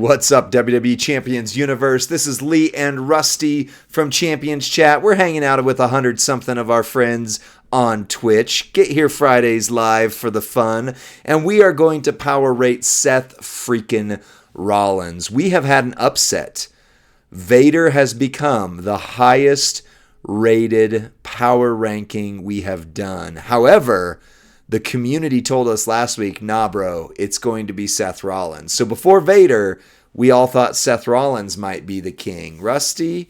What's up, WWE Champions Universe? This is Lee and Rusty from Champions Chat. We're hanging out with 100-something of our friends on Twitch. Get here Fridays live for the fun. And we are going to power rate Seth Freakin Rollins. We have had an upset. Vader has become the highest rated power ranking we have done. However, the community told us last week, nah, bro, it's going to be Seth Rollins. So before Vader, we all thought Seth Rollins might be the king. Rusty,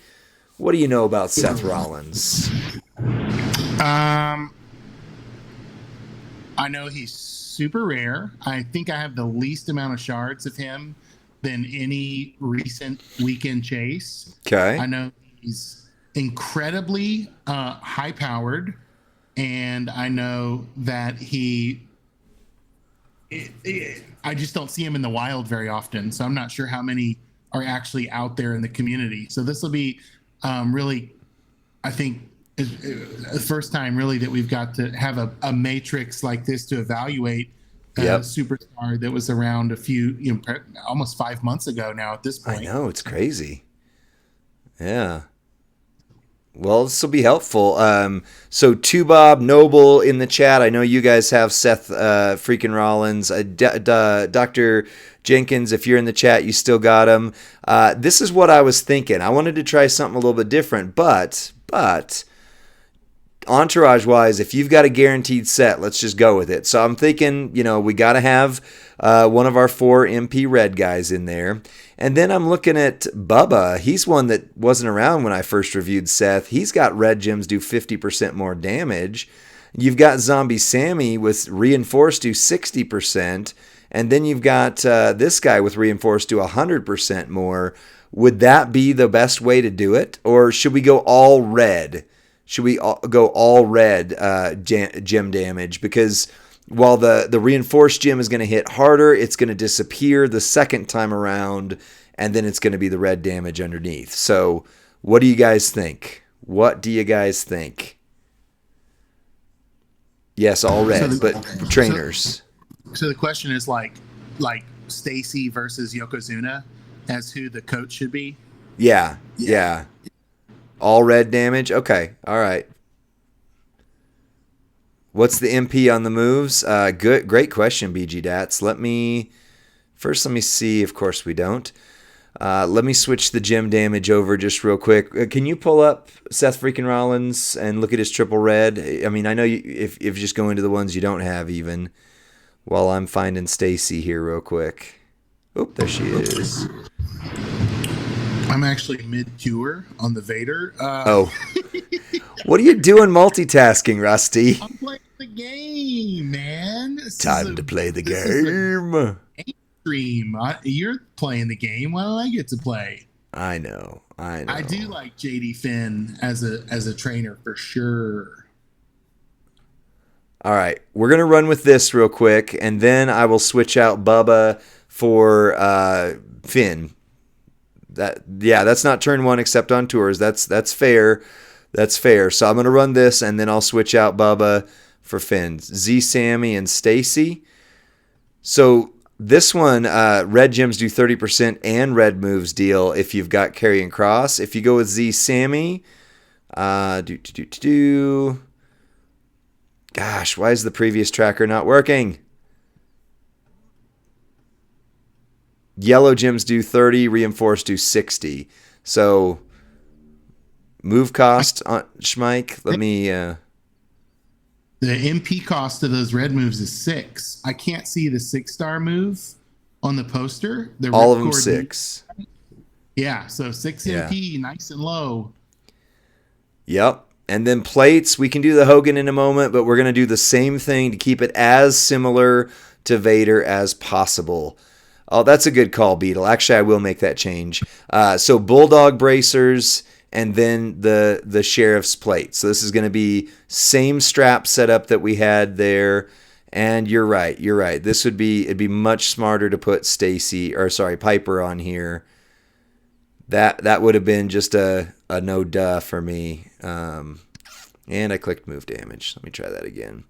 what do you know about Seth Rollins? I know he's super rare. I think I have the least amount of shards of him than any recent weekend chase. Okay. I know he's incredibly high-powered. And I know that I just don't see him in the wild very often. So I'm not sure how many are actually out there in the community. So this will be really, I think, the first time really that we've got to have a matrix like this to evaluate a superstar that was around almost 5 months ago now at this point. I know, it's crazy. Yeah. Well, this will be helpful. So, Bob Noble in the chat. I know you guys have Seth Freakin Rollins. Dr. Jenkins, if you're in the chat, you still got him. This is what I was thinking. I wanted to try something a little bit different, but entourage-wise, if you've got a guaranteed set, let's just go with it. So I'm thinking, we got to have one of our 4 MP red guys in there. And then I'm looking at Bubba. He's one that wasn't around when I first reviewed Seth. He's got red gems do 50% more damage. You've got Zombie Sammy with Reinforced do 60%. And then you've got this guy with Reinforced do 100% more. Would that be the best way to do it? Or should we go all red? Should we go all red gem damage? Because while the Reinforced gem is going to hit harder, it's going to disappear the second time around, and then it's going to be the red damage underneath. So what do you guys think? Yes, all red, but trainers. So the question is like Stacy versus Yokozuna as who the coach should be? Yeah. All red damage? Okay, all right. What's the MP on the moves? Great question, BG Dats. Let me see. Of course we don't. Let me switch the gem damage over just real quick. Can you pull up Seth Freakin Rollins and look at his triple red? I mean, I know if you just go into the ones you don't have even, while I'm finding Stacy here real quick. Oop, there she is. I'm actually mid-cure on the Vader. What are you doing multitasking, Rusty? I'm playing the game, man. Time to play the game. Stream. You're playing the game. Why don't I get to play? I know. I do like JD Finn as a trainer for sure. All right, we're gonna run with this real quick, and then I will switch out Bubba for Finn. That's not turn 1 except on tours. That's fair. That's fair. So I'm going to run this, and then I'll switch out Bubba for Finn. Z, Sammy, and Stacy. So this one, red gems do 30% and red moves deal if you've got carry and cross. If you go with Z, Sammy, gosh, why is the previous tracker not working? Yellow gems do 30, Reinforced do 60. So move cost on Schmike. Let me. The MP cost of those red moves is 6. I can't see the 6-star move on the poster. All of them 6. Yeah, so 6 MP, nice and low. Yep. And then plates, we can do the Hogan in a moment, but we're going to do the same thing to keep it as similar to Vader as possible. Oh, that's a good call, Beetle. Actually, I will make that change. So Bulldog bracers and then the Sheriff's plate. So this is going to be same strap setup that we had there. And you're right. It'd be much smarter to put Piper on here. That would have been just a no duh for me. And I clicked move damage. Let me try that again.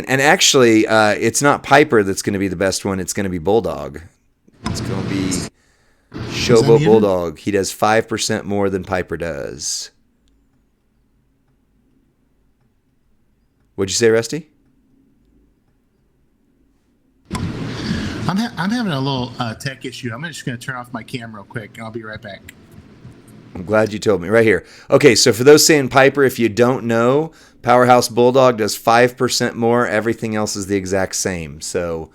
And actually, it's not Piper that's going to be the best one. It's going to be Bulldog. be Is that Showboat muted? Bulldog. He does 5% more than Piper does. What'd you say, Rusty? I'm having a little tech issue. I'm just going to turn off my cam real quick, and I'll be right back. I'm glad you told me. Right here. Okay, so for those saying Piper, if you don't know, Powerhouse Bulldog does 5% more. Everything else is the exact same. So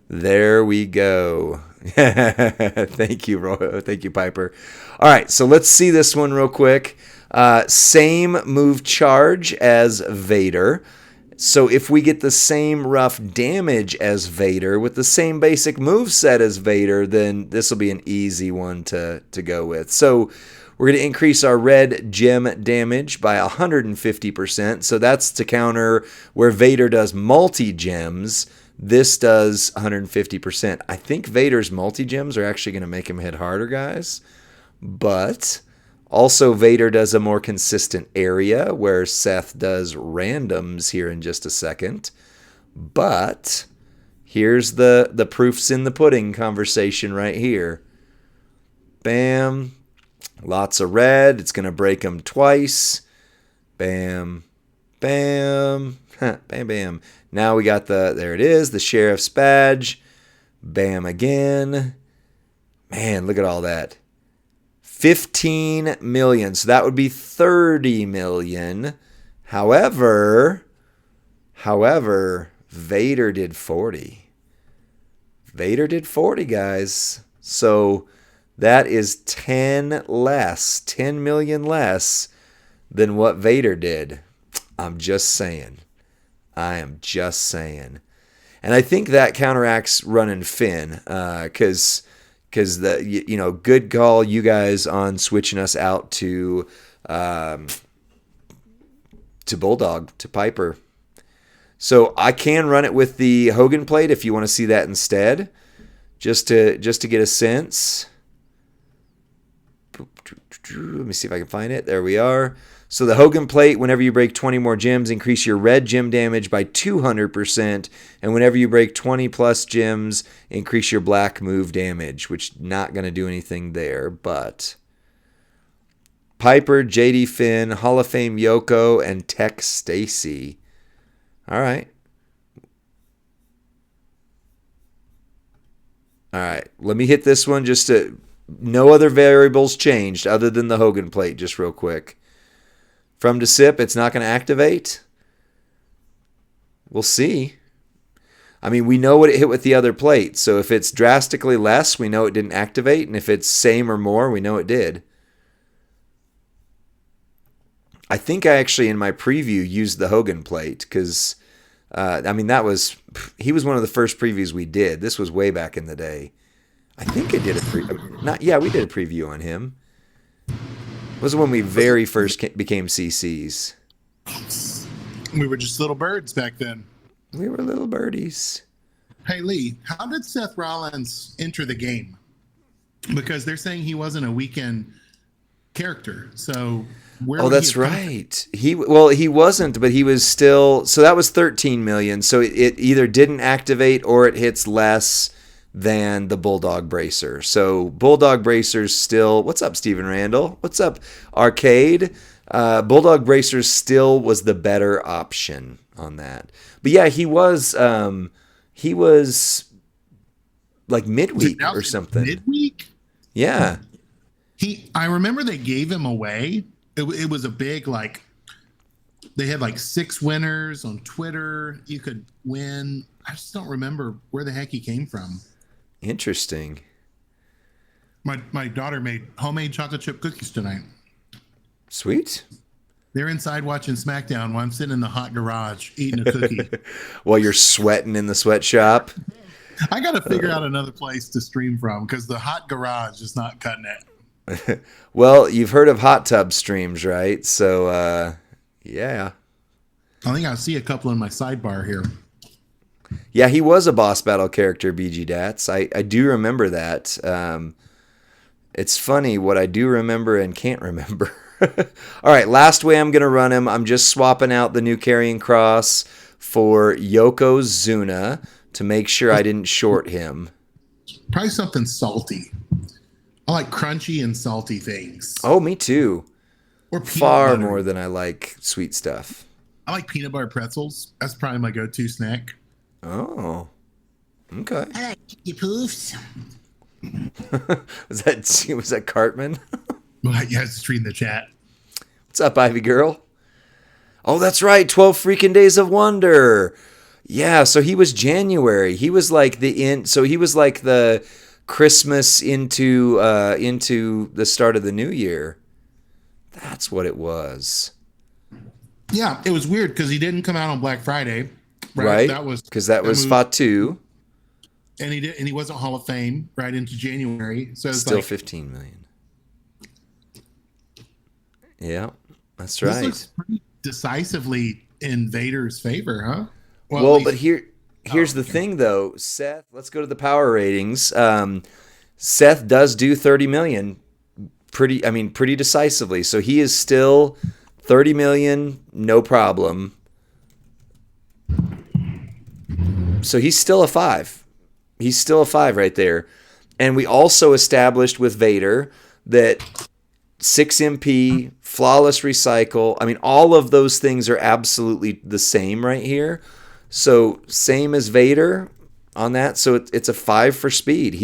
there we go. Thank you, thank you, Piper. All right, so let's see this one real quick. Same move charge as Vader. So if we get the same rough damage as Vader with the same basic move set as Vader, then this will be an easy one to go with. So we're going to increase our red gem damage by 150%. So that's to counter where Vader does multi-gems. This does 150%. I think Vader's multi-gems are actually going to make him hit harder, guys. But also Vader does a more consistent area where Seth does randoms here in just a second. But here's the proofs in the pudding conversation right here. Bam. Lots of red. It's going to break them twice. Bam. Bam. Bam, bam. Now we got there it is, the Sheriff's Badge. Bam again. Man, look at all that. 15 million. So that would be 30 million. However, Vader did 40. Vader did 40, guys. So that is 10 million less than what Vader did. I'm just saying. I am just saying. And I think that counteracts running Finn because good call you guys on switching us out to Bulldog, to Piper. So I can run it with the Hogan plate if you want to see that instead, just to get a sense. Let me see if I can find it. There we are. So the Hogan plate, whenever you break 20 more gems, increase your red gem damage by 200%. And whenever you break 20 plus gems, increase your black move damage, which not going to do anything there. But Piper, JD Finn, Hall of Fame Yoko, and Tech Stacy. All right. All right. Let me hit this one just to... No other variables changed other than the Hogan plate, just real quick. From to sip, it's not going to activate. We'll see. I mean, we know what it hit with the other plate. So if it's drastically less, we know it didn't activate. And if it's same or more, we know it did. I think I actually, in my preview, used the Hogan plate because, he was one of the first previews we did. This was way back in the day. I think I did we did a preview on him. It was when we very first became CCs. We were just little birds back then. We were little birdies. Hey, Lee, how did Seth Rollins enter the game? Because they're saying he wasn't a weekend character. So where that's right. He wasn't, but he was still. So that was 13 million. So it either didn't activate or it hits less than the Bulldog Bracer. So Bulldog Bracer's still... What's up, Steven Randall? What's up, Arcade? Bulldog Bracer still was the better option on that. But yeah, he was like midweek or something. Midweek? Yeah. I remember they gave him away. It was a big, they had 6 winners on Twitter. You could win. I just don't remember where the heck he came from. Interesting. My daughter made homemade chocolate chip cookies tonight. Sweet. They're inside watching SmackDown while I'm sitting in the hot garage eating a cookie. While you're sweating in the sweatshop. I got to figure out another place to stream from because the hot garage is not cutting it. Well, you've heard of hot tub streams, right? So, yeah. I think I see a couple in my sidebar here. Yeah, he was a boss battle character, BG Dats. I do remember that. It's funny what I do remember and can't remember. All right, last way I'm going to run him, I'm just swapping out the new carrying cross for Yokozuna to make sure I didn't short him. Probably something salty. I like crunchy and salty things. Oh, me too. Or peanut Far butter. more than I like sweet stuff. I like peanut butter pretzels. That's probably my go-to snack. Oh, okay. I like Kitty Poofs. was that Cartman? Well, yeah, I was just reading the chat. What's up, Ivy Girl? Oh, that's right. 12 freaking Days of Wonder. Yeah, so he was January. He was like he was like the Christmas into the start of the new year. That's what it was. Yeah, it was weird because he didn't come out on Black Friday. Right? That was Fatu. And he wasn't Hall of Fame right into January. So it's still like 15 million. Yeah, that's right. This looks pretty decisively in Vader's favor, huh? Well, but here's the thing though, Seth, let's go to the power ratings. Seth does do 30 million pretty decisively. So he is still 30 million, no problem. So he's still a 5. He's still a 5 right there. And we also established with Vader that 6 MP, flawless recycle. I mean, all of those things are absolutely the same right here. So same as Vader on that. So it's a 5 for speed.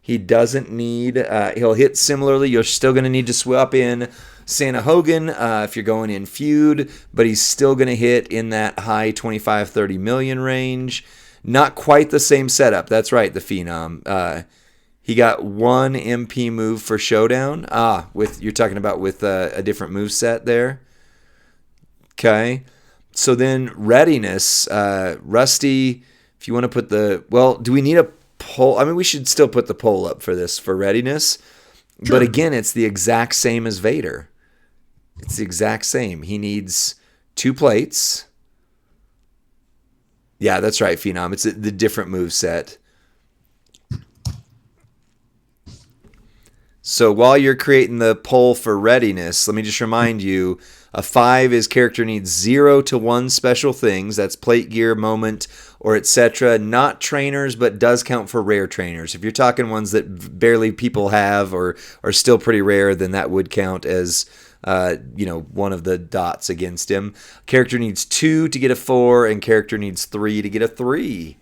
He doesn't need, he'll hit similarly. You're still going to need to swap in Santa Hogan if you're going in feud, but he's still going to hit in that high 25-30 million range. Not quite the same setup. That's right, the Phenom. He got 1 MP move for Showdown. You're talking about with a different move set there. Okay. So then Readiness, Rusty, if you want to put do we need a poll? I mean, we should still put the poll up for this for Readiness. Sure. But again, it's the exact same as Vader. It's the exact same. He needs 2 plates. Yeah, that's right, Phenom. It's the different move set. So while you're creating the poll for Readiness, let me just remind you, a 5 is character needs 0 to 1 special things. That's plate, gear, moment, or etc. Not trainers, but does count for rare trainers. If you're talking ones that barely people have or are still pretty rare, then that would count as one of the dots against him. Character needs 2 to get a 4, and character needs 3 to get a 3.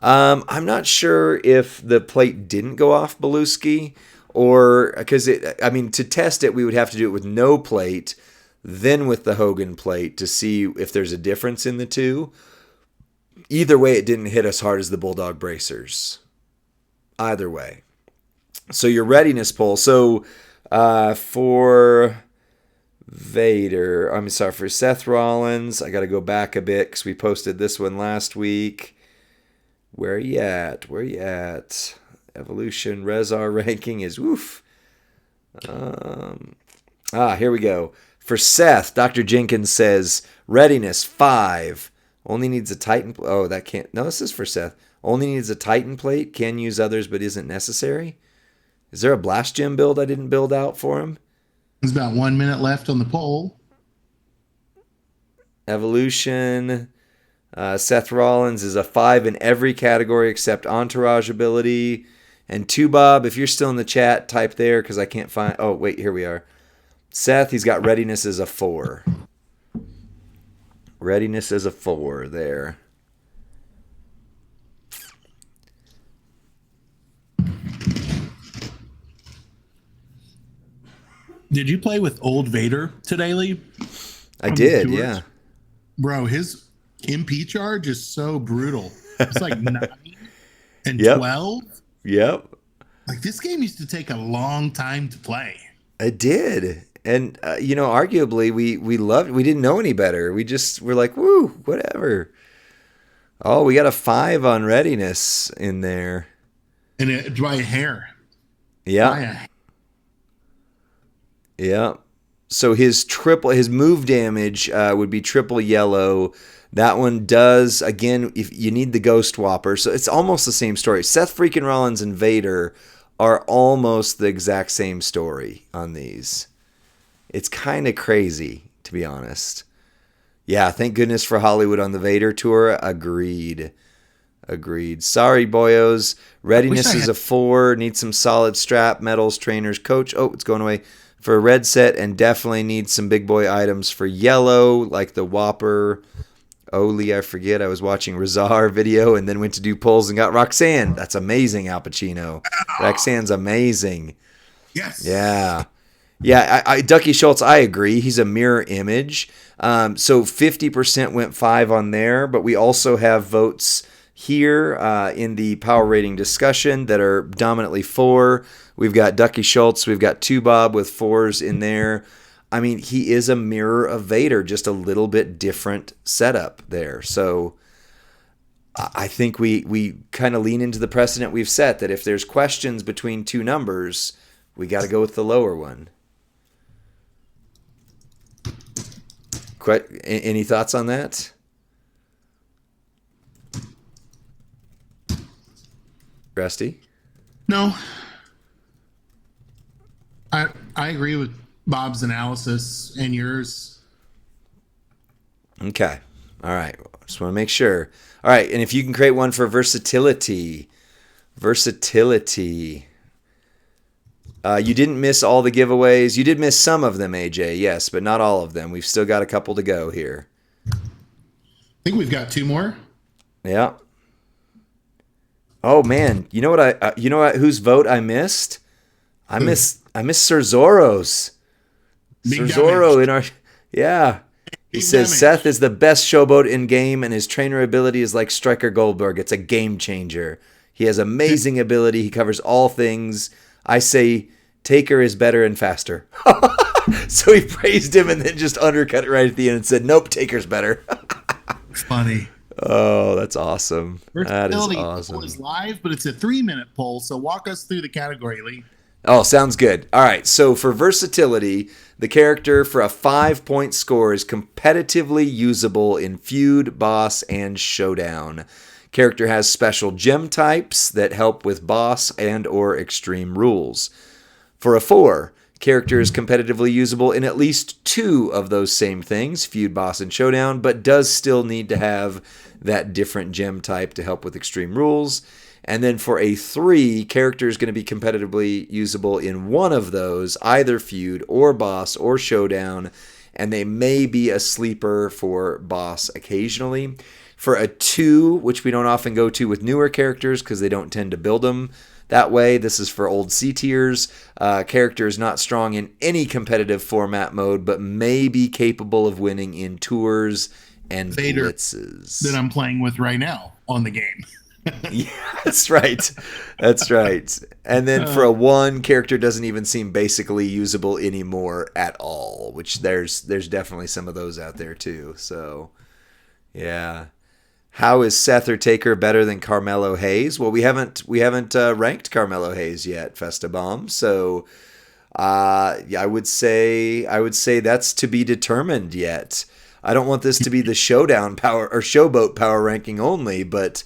I'm not sure if the plate didn't go off Beluski, or because to test it, we would have to do it with no plate, then with the Hogan plate to see if there's a difference in the two. Either way, it didn't hit as hard as the Bulldog bracers. Either way. So your Readiness poll. So for Vader, for Seth Rollins, I got to go back a bit because we posted this one last week. Where you at? Evolution Rezar ranking is woof. Here we go. For Seth, Dr. Jenkins says Readiness 5. Only needs a Titan. Oh, that can't. No, this is for Seth. Only needs a Titan plate. Can use others, but isn't necessary. Is there a Blast Gem build I didn't build out for him? There's about 1 minute left on the poll. Evolution. Seth Rollins is a 5 in every category except Entourage ability. And Bob, if you're still in the chat, type there because I can't find. Oh, wait, here we are. Seth, he's got Readiness as a 4. Readiness as a 4 there. Did you play with old Vader today, Lee? I did, yeah. Bro, his MP charge is so brutal. It's like 9 and Yep. 12. Yep. Like, this game used to take a long time to play. It did. And, arguably, we loved it. We didn't know any better. We just were like, woo, whatever. Oh, we got a 5 on Readiness in there. And it's by a hair. Yeah. Yeah. So his move damage would be triple yellow. That one does, again, if you need the Ghost Whopper. So it's almost the same story. Seth Freakin Rollins and Vader are almost the exact same story on these. It's kind of crazy, to be honest. Yeah, thank goodness for Hollywood on the Vader tour. Agreed. Agreed. Sorry, boyos. Readiness is had- a 4. Needs some solid strap, medals, trainers, coach. Oh, it's going away. For a red set, and definitely needs some big boy items for yellow, like the Whopper. Oli, I forget. I was watching Razar video and then went to do polls and got Roxanne. That's amazing, Al Pacino. Roxanne's amazing. Yes. Yeah. Yeah, Ducky Schultz, I agree. He's a mirror image. So 50% went 5 on there, but we also have votes here in the power rating discussion that are dominantly 4. We've got Ducky Schultz. We've got 2Bob with 4s in there. I mean, he is a mirror of Vader, just a little bit different setup there. So I think we kind of lean into the precedent we've set that if there's questions between two numbers, we got to go with the lower one. Any thoughts on that? Rusty? No. I agree with Bob's analysis and yours. Okay. All right. Just want to make sure. All right. And if you can create one for versatility. Versatility. You didn't miss all the giveaways. You did miss some of them, AJ, yes, but not all of them. We've still got a couple to go here. I think we've got 2 more. Yeah. Oh man, you know what? Whose vote I missed? I missed Sir Zorro's. Sir Zorro in our He says Seth is the best showboat in game, and his trainer ability is like Striker Goldberg. It's a game changer. He has amazing ability. He covers all things. I say Taker is better and faster. So he praised him and then just undercut it right at the end and said, "Nope, Taker's better." Funny. Oh, that's awesome. That is Versatility awesome. poll is live, but it's a 3-minute poll, so walk us through the category, Lee. Oh, sounds good. All right. So for versatility, the character for a 5-point score is competitively usable in feud, boss, and showdown. Character has special gem types that help with boss and or extreme rules. For a 4, character is competitively usable in at least 2 of those same things, feud, boss, and showdown, but does still need to have that different gem type to help with extreme rules. And then for a 3, character is going to be competitively usable in one of those, either feud or boss or showdown, and they may be a sleeper for boss occasionally. For a 2, which we don't often go to with newer characters because they don't tend to build them that way, this is for old C tiers. Character is not strong in any competitive format mode, but may be capable of winning in tours and Vader blitzes. That I'm playing with right now on the game. Yeah, that's right. That's right. And then for a 1, character doesn't even seem basically usable anymore at all, which there's definitely some of those out there too. So, yeah. How is Seth or Taker better than Carmelo Hayes? Well, we haven't ranked Carmelo Hayes yet, Festa Bomb. So, yeah, I would say that's to be determined yet. I don't want this to be the showdown power or showboat power ranking only, but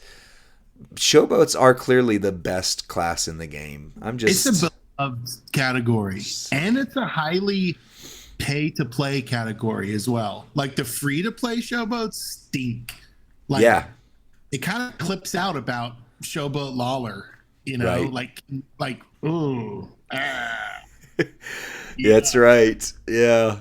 showboats are clearly the best class in the game. It's a beloved category, and it's a highly pay-to-play category as well. Like the free-to-play showboats stink. Like, yeah, it kind of clips out about Showboat Lawler, you know, right. like ooh, That's right. Yeah.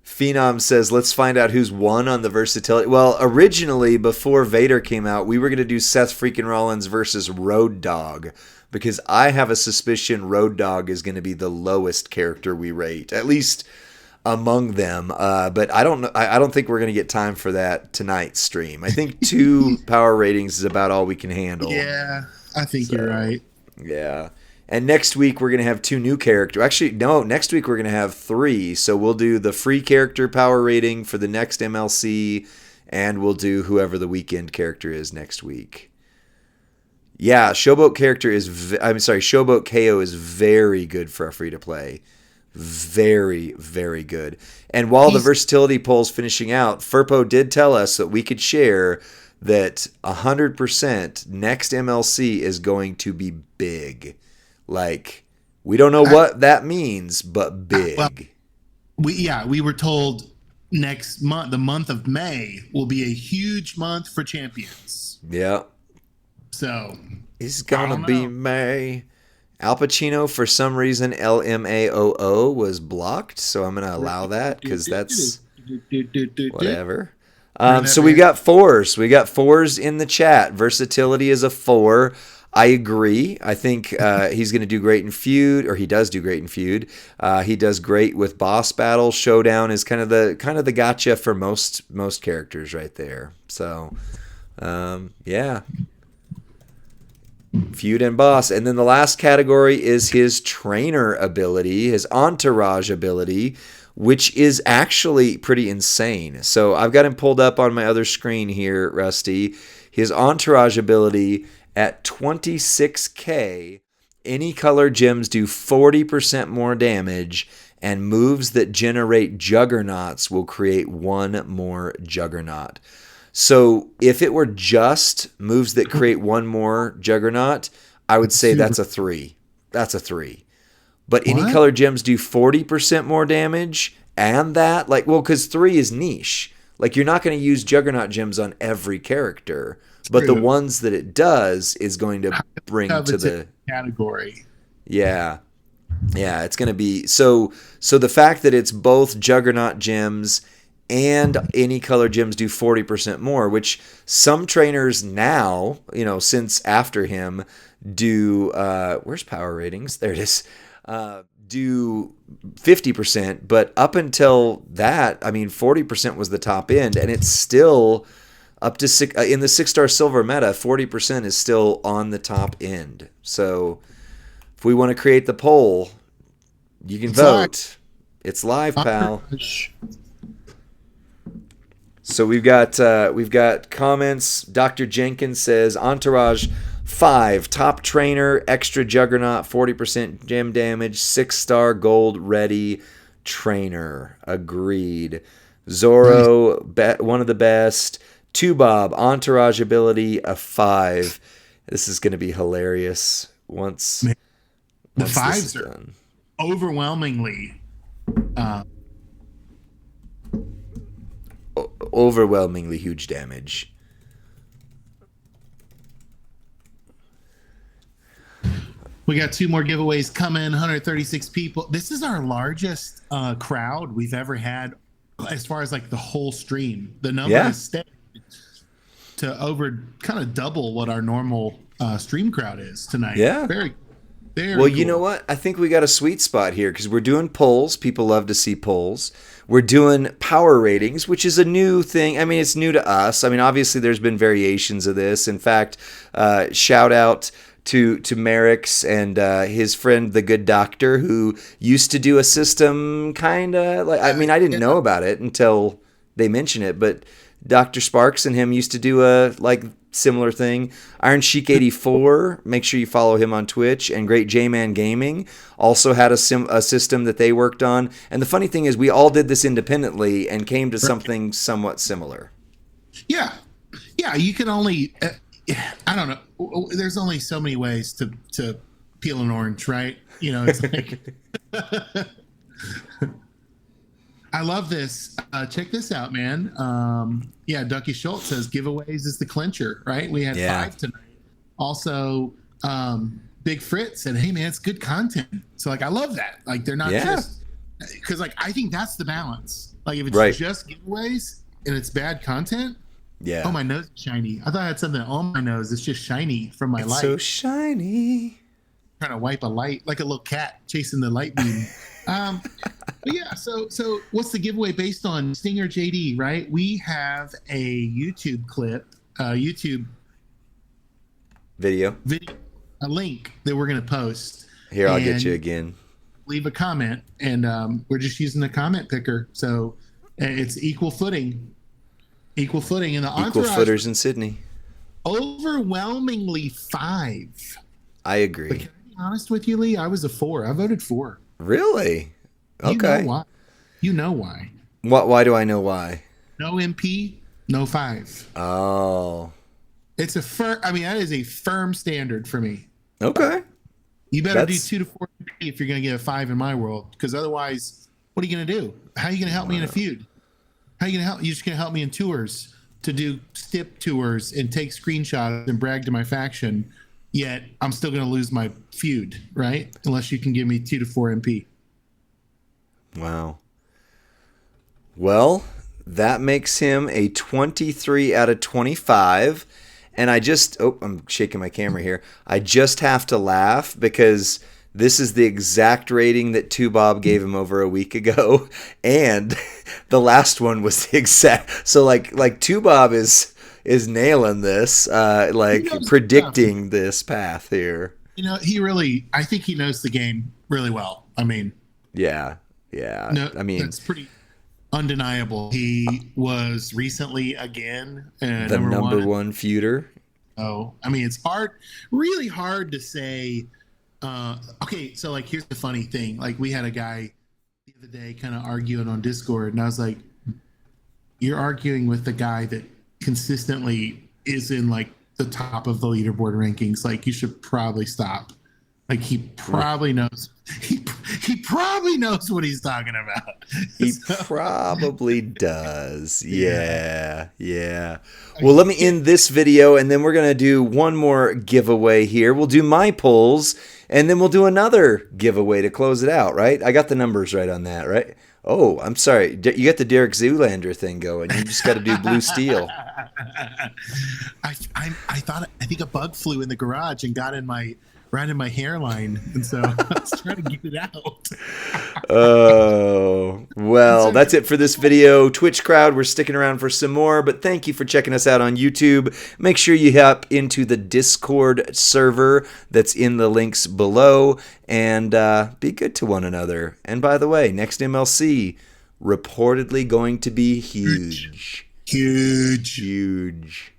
Phenom says, let's find out who's won on the versatility. Well, originally, before Vader came out, we were going to do Seth Freakin Rollins versus Road Dogg, because I have a suspicion Road Dogg is going to be the lowest character we rate, at least among them. But I don't know. I don't think we're going to get time for that tonight's stream. I think 2 power ratings is about all we can handle. Yeah, I think you're right. Yeah. And next week we're going to have 2 new characters. Actually, no, next week we're going to have 3. So we'll do the free character power rating for the next MLC, and we'll do whoever the weekend character is next week. Yeah, Showboat KO is very good for a free to play. Very, very good. And while the versatility poll's finishing out, Furpo did tell us that we could share that 100% next MLC is going to be big. Like, we don't know what that means, but big. Well, we were told next month, the month of May, will be a huge month for champions. Yeah. So It's gonna be May. Al Pacino, for some reason, LMAOO was blocked, so I'm gonna allow that because that's whatever. So we got fours. We got fours in the chat. Versatility is a 4. I agree. I think he's going to do great in feud, or he does do great in feud. He does great with boss battle. Showdown is kind of the gotcha for most characters right there. So, yeah. Feud and boss. And then the last category is his trainer ability, his entourage ability, which is actually pretty insane. So I've got him pulled up on my other screen here, Rusty. His entourage ability at 26k, any color gems do 40% more damage, and moves that generate juggernauts will create 1 more juggernaut. So if it were just moves that create 1 more juggernaut, I would say that's a 3. That's a 3. But any color gems do 40% more damage, and that, like, well, because 3 is niche. Like, you're not going to use juggernaut gems on every character, but the ones that it does is going to bring to the category. Yeah. Yeah, it's going to be so the fact that it's both juggernaut gems and any color gems do 40% more, which some trainers now, since after him, do where's power ratings? There it is. Do 50%, but up until that, 40% was the top end, and it's still up to 6 in the 6-star silver meta. 40% is still on the top end. So if we want to create the poll, you can vote. It's live, pal. So we've got comments. Dr. Jenkins says Entourage 5, top trainer, extra juggernaut, 40% gem damage, 6-star gold ready trainer. Agreed. Zorro, one of the best. Tubob, entourage ability, a 5. This is going to be hilarious once the 5s are done. Overwhelmingly overwhelmingly huge damage. We got 2 more giveaways coming. 136 people. This is our largest crowd we've ever had as far as like the whole stream. The number has stayed to over kind of double what our normal stream crowd is tonight. Yeah. Very well, cool. You know what? I think we got a sweet spot here because we're doing polls. People love to see polls. We're doing power ratings, which is a new thing. It's new to us. Obviously, there's been variations of this. In fact, shout out to Merrick's and his friend, the Good Doctor, who used to do a system kind of like. I didn't know about it until they mentioned it, but Dr. Sparks and him used to do a similar thing. Iron Sheik 84, make sure you follow him on Twitch, and Great J-Man Gaming also had a system that they worked on. And the funny thing is we all did this independently and came to something somewhat similar. Yeah, you can only I don't know, there's only so many ways to peel an orange, right? It's like I love this. Check this out, man. Ducky Schultz says giveaways is the clincher, right? We had 5 tonight. Also, Big Fritz said, "Hey, man, it's good content." So, I love that. They're not just because, I think that's the balance. If it's just giveaways and it's bad content, oh, my nose is shiny. I thought I had something on my nose. It's just shiny from my light. So shiny. Trying to wipe a light like a little cat chasing the light beam. But yeah, so what's the giveaway based on? Stinger JD, right? We have a YouTube clip, YouTube video, a link that we're going to post. Here, I'll get you again. Leave a comment, and we're just using the comment picker. So it's equal footing in the entourage. Equal footers in Sydney. Overwhelmingly 5. I agree. But can I be honest with you, Lee? I was a 4. I voted 4. Really? Okay. You know why. Why do I know why? No MP, no 5. Oh. It's that is a firm standard for me. Okay. You better do 2 to 4 MP if you're going to get a 5 in my world, because otherwise, what are you going to do? How are you going to help me in a feud? How you gonna help? You just gonna help me in tours to do stip tours and take screenshots and brag to my faction. Yet I'm still gonna lose my feud, right? Unless you can give me 2 to 4 MP. Wow. Well, that makes him a 23 out of 25. And I'm shaking my camera here. I just have to laugh because this is the exact rating that Two Bob gave him over a week ago. And the last one was the exact. So like Two Bob is nailing this, predicting this path here. I think he knows the game really well. I mean, yeah. No, I mean, that's pretty undeniable. He was recently again the number one feuder. Oh, I mean, it's really hard to say. Okay, so like, here's the funny thing. Like, we had a guy the other day kind of arguing on Discord, and I was like, "You're arguing with the guy that consistently is in like the top of the leaderboard rankings. Like, you should probably stop." Like, he probably knows. He probably knows what he's talking about. He probably does. Yeah. Well, let me end this video, and then we're going to do one more giveaway here. We'll do my polls, and then we'll do another giveaway to close it out, right? I got the numbers right on that, right? Oh, I'm sorry. You got the Derek Zoolander thing going. You just got to do Blue Steel. I think a bug flew in the garage and got right in my hairline, and so I was trying to get it out. Oh, well, that's it for this video. Twitch crowd, we're sticking around for some more, but thank you for checking us out on YouTube. Make sure you hop into the Discord server that's in the links below, and be good to one another. And by the way, next MLC, reportedly going to be huge. Huge.